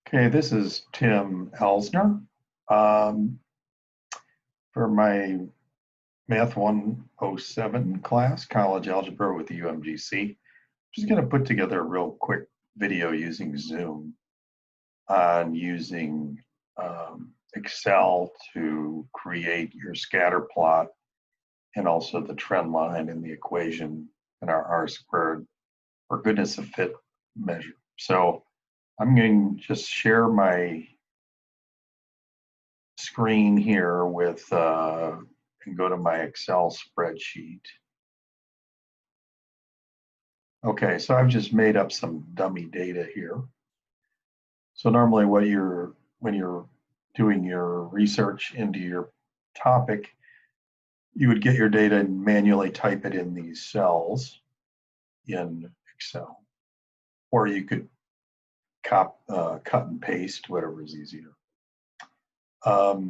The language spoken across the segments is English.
Okay, this is Tim Elsner. Um, for my Math 107 class, College Algebra with the UMGC, I'm just going to put together a real quick video using Zoom on using Excel to create your scatter plot and also the trend line and the equation in our R squared or goodness of fit measure. So I'm going to just share my screen here with and go to my Excel spreadsheet. Okay, so I've just made up some dummy data here. So normally when you're doing your research into your topic, you would get your data and manually type it in these cells in Excel. Or you could cut and paste, whatever is easier. Here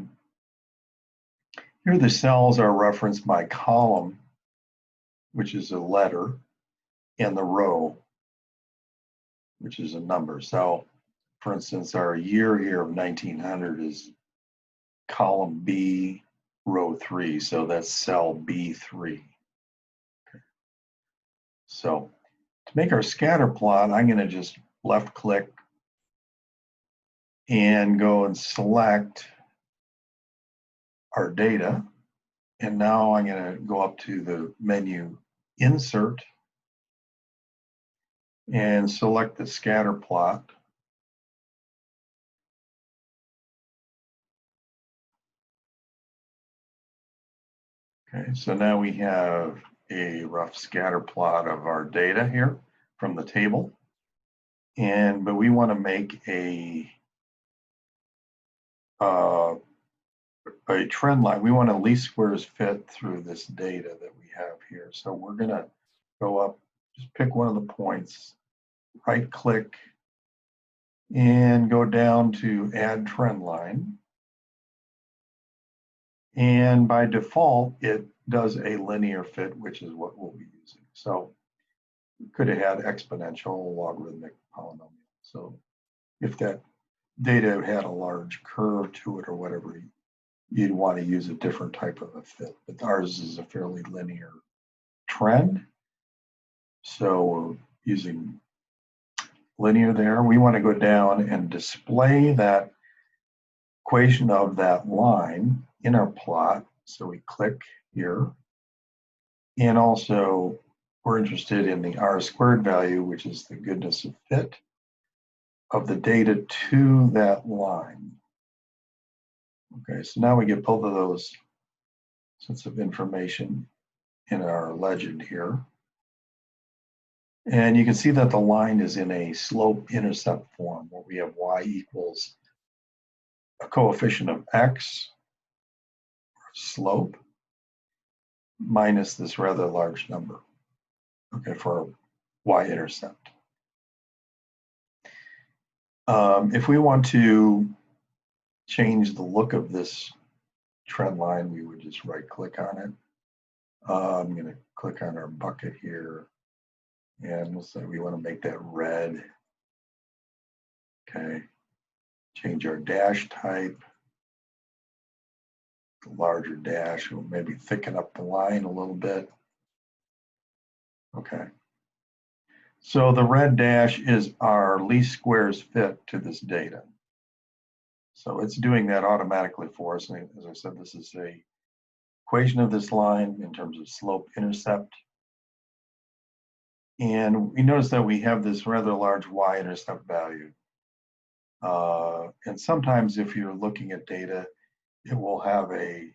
the cells are referenced by column, which is a letter, and the row, which is a number. So, for instance, our year here of 1900 is column B, row 3. So that's cell B3. Okay. So to make our scatter plot, I'm going to just left click and go and select our data. And now I'm going to go up to the menu Insert and select the scatter plot. Okay, so now we have a rough scatter plot of our data here from the table. But we want to make a trend line. We want a least squares fit through this data that we have here. So we're going to go up, just pick one of the points, right click, and go down to add trend line. And by default, it does a linear fit, which is what we'll be using. So we could have had exponential, logarithmic, polynomial. So if that data had a large curve to it or whatever, you'd want to use a different type of a fit. But ours is a fairly linear trend. So we're using linear there. We want to go down and display that equation of that line in our plot. So we click here. And also, we're interested in the R squared value, which is the goodness of fit of the data to that line. Okay, so now we get both of those sets of information in our legend here. And you can see that the line is in a slope-intercept form where we have y equals a coefficient of x, slope, minus this rather large number, okay, for y-intercept. If we want to change the look of this trend line, we would just right-click on it. I'm going to click on our bucket here, and we'll say we want to make that red. Okay, change our dash type. The larger dash, we'll maybe thicken up the line a little bit. Okay. So the red dash is our least squares fit to this data. So it's doing that automatically for us. And as I said, this is a equation of this line in terms of slope intercept. And we notice that we have this rather large y-intercept value. And sometimes if you're looking at data, it will have a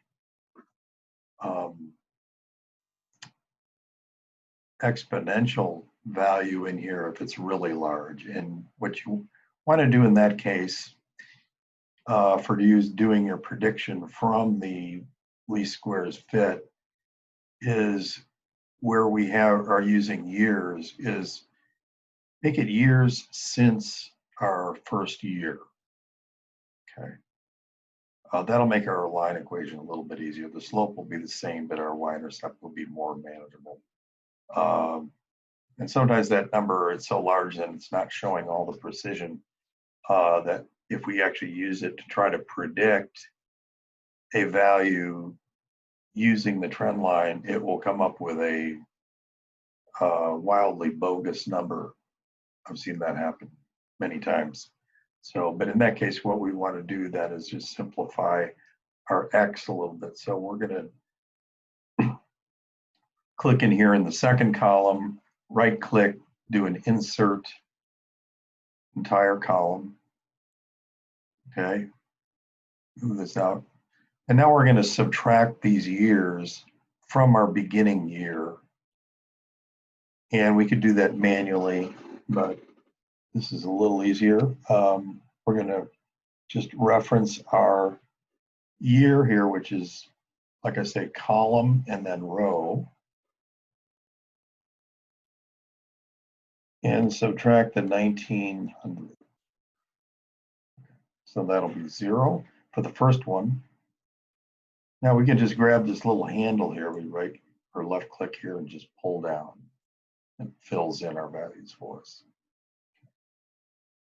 exponential value in here if it's really large. And what you want to do in that case for doing your prediction from the least squares fit is where we are using years is make it years since our first year. Okay. That'll make our line equation a little bit easier. The slope will be the same, but our y-intercept will be more manageable. And sometimes that number is so large that it's not showing all the precision that if we actually use it to try to predict a value using the trend line, it will come up with a wildly bogus number. I've seen that happen many times. So, but in that case, what we want to do then is just simplify our X a little bit. So we're going to click in here in the second column, right click, do an insert entire column. Okay, move this out. And now we're going to subtract these years from our beginning year. And we could do that manually, but this is a little easier. We're going to just reference our year here, which is, like I say, column and then row. And subtract the 1900. So that'll be 0 for the first one. Now we can just grab this little handle here. We right or left click here and just pull down. And fills in our values for us.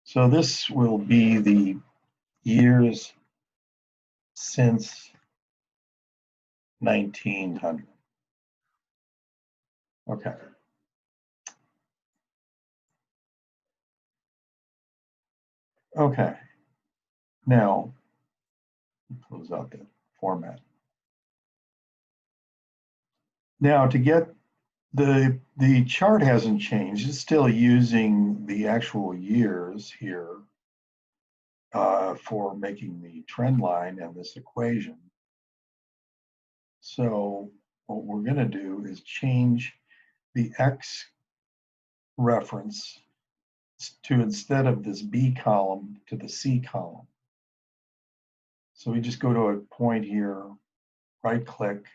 So this will be the years since 1900. Okay. Okay. Now, close out that format. Now to get the chart hasn't changed. It's still using the actual years here for making the trend line and this equation. So what we're going to do is change the X reference to, instead of this B column, to the C column. So we just go to a point here, right click,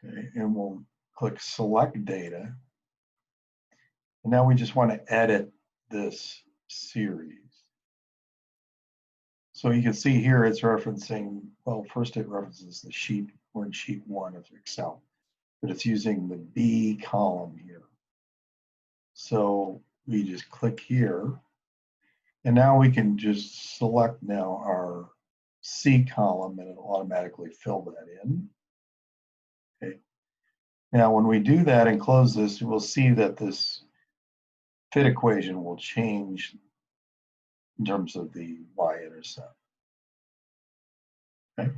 okay, and we'll click select data. And now we just want to edit this series. So you can see here it's referencing, well, first it references the sheet. We're in sheet 1 of Excel, but it's using the B column here. So we just click here, and now we can just select now our C column, and it'll automatically fill that in. Okay. Now when we do that and close this, we'll see that this fit equation will change in terms of the y-intercept. Okay.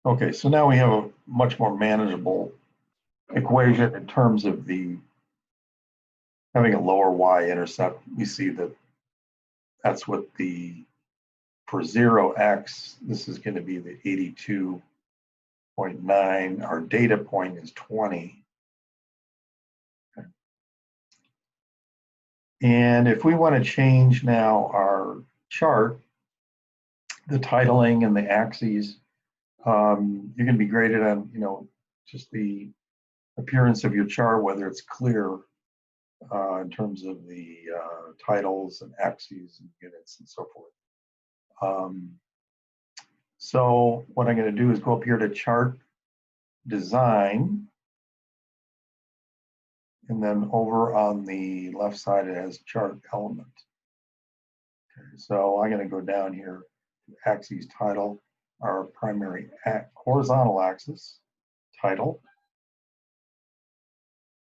Okay, so now we have a much more manageable equation in terms of the having a lower y-intercept. We see that that's what for 0x, this is going to be the 82.9. Our data point is 20. Okay. And if we want to change now our chart, the titling and the axes, you're going to be graded on, just the appearance of your chart, whether it's clear in terms of the titles and axes and units and so forth. So what I'm going to do is go up here to chart design, and then over on the left side it has chart element. Okay, so I'm going to go down here to axes title, our primary horizontal axis title,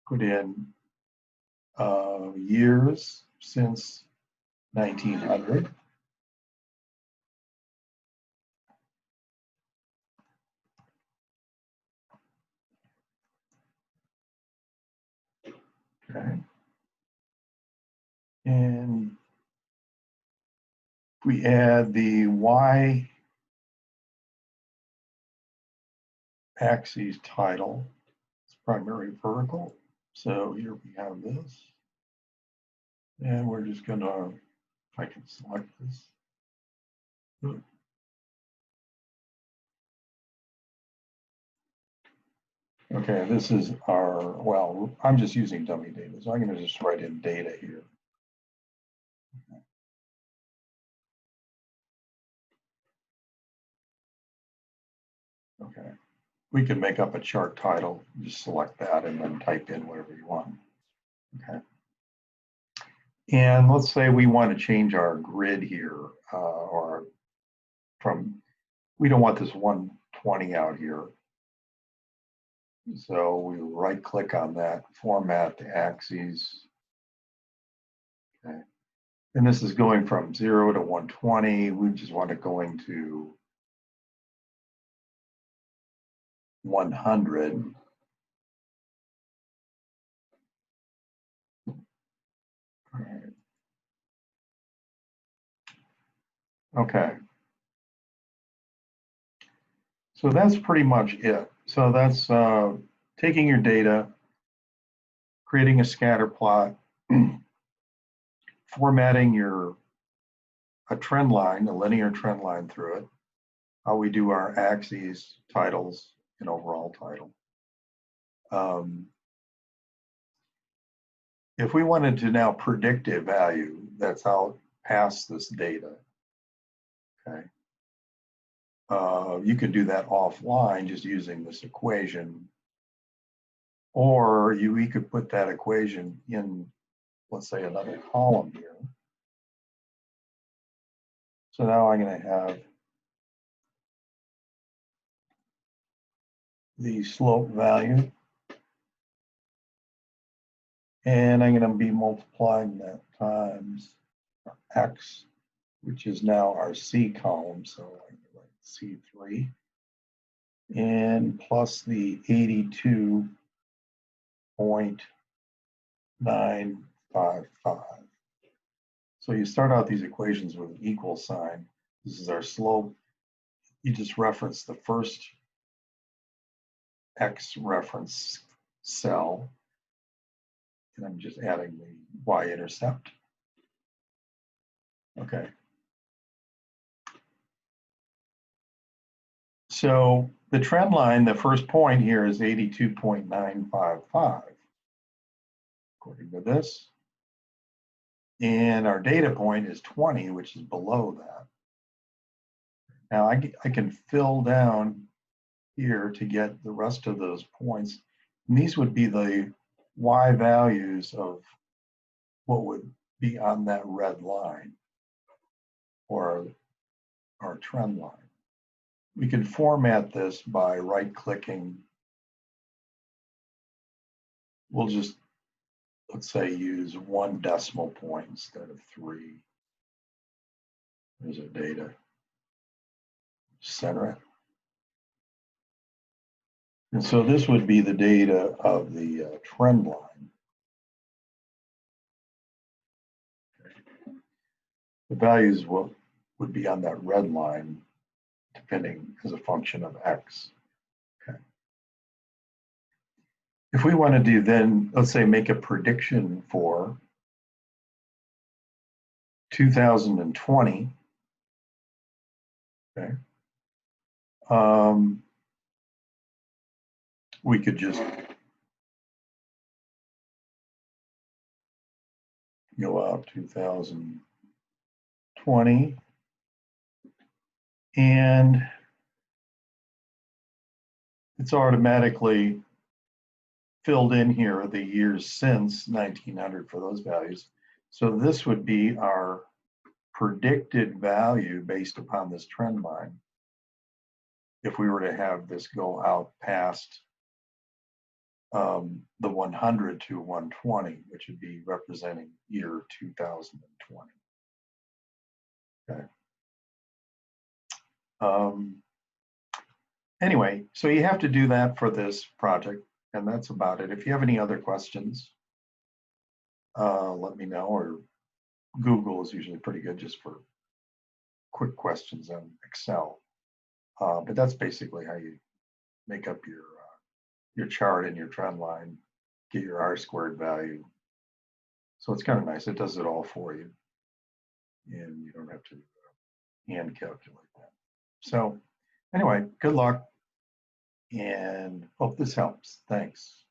put in years since 1900. Okay. And we add the y axis title, it's primary vertical. So here we have this. And we're just going to, if I can select this. Okay, this is our, well, I'm just using dummy data, so I'm going to just write in data here. Okay, we can make up a chart title. Just select that and then type in whatever you want. Okay. And let's say we want to change our grid here, or we don't want this 120 out here. So we right click on that, format the axes. Okay. And this is going from 0 to 120. We just want it going to 100. All right. Okay. So that's pretty much it. So that's taking your data, creating a scatter plot, formatting a trend line, a linear trend line through it, how we do our axes, titles, and overall title. If we wanted to now predict a value that's out past this data, okay, you could do that offline just using this equation, or we could put that equation in, let's say, another column here. So now I'm going to have the slope value, and I'm going to be multiplying that times our x, which is now our C column, so I'm going to write C3, and plus the 82.955. So you start out these equations with an equal sign. This is our slope. You just reference the first X reference cell, and I'm just adding the y-intercept. Okay. So the trend line, the first point here is 82.955, according to this. And our data point is 20, which is below that. Now I can fill down here to get the rest of those points. And these would be the y values of what would be on that red line, or our trend line. We can format this by right-clicking. We'll just, let's say, use 1 decimal point instead of 3. There's our data. Center it. And so this would be the data of the trend line. Okay. The values would be on that red line, depending as a function of x. Okay. If we want to do then, let's say, make a prediction for 2020, okay, we could just go out 2020, and it's automatically filled in here the years since 1900 for those values. So this would be our predicted value based upon this trend line if we were to have this go out past the 100 to 120, which would be representing year 2020. Okay. Anyway, so you have to do that for this project, and that's about it. If you have any other questions, let me know, or Google is usually pretty good just for quick questions on Excel. But that's basically how you make up your chart and your trend line, get your R-squared value. So it's kind of nice. It does it all for you, and you don't have to hand calculate that. So anyway, good luck, and hope this helps. Thanks.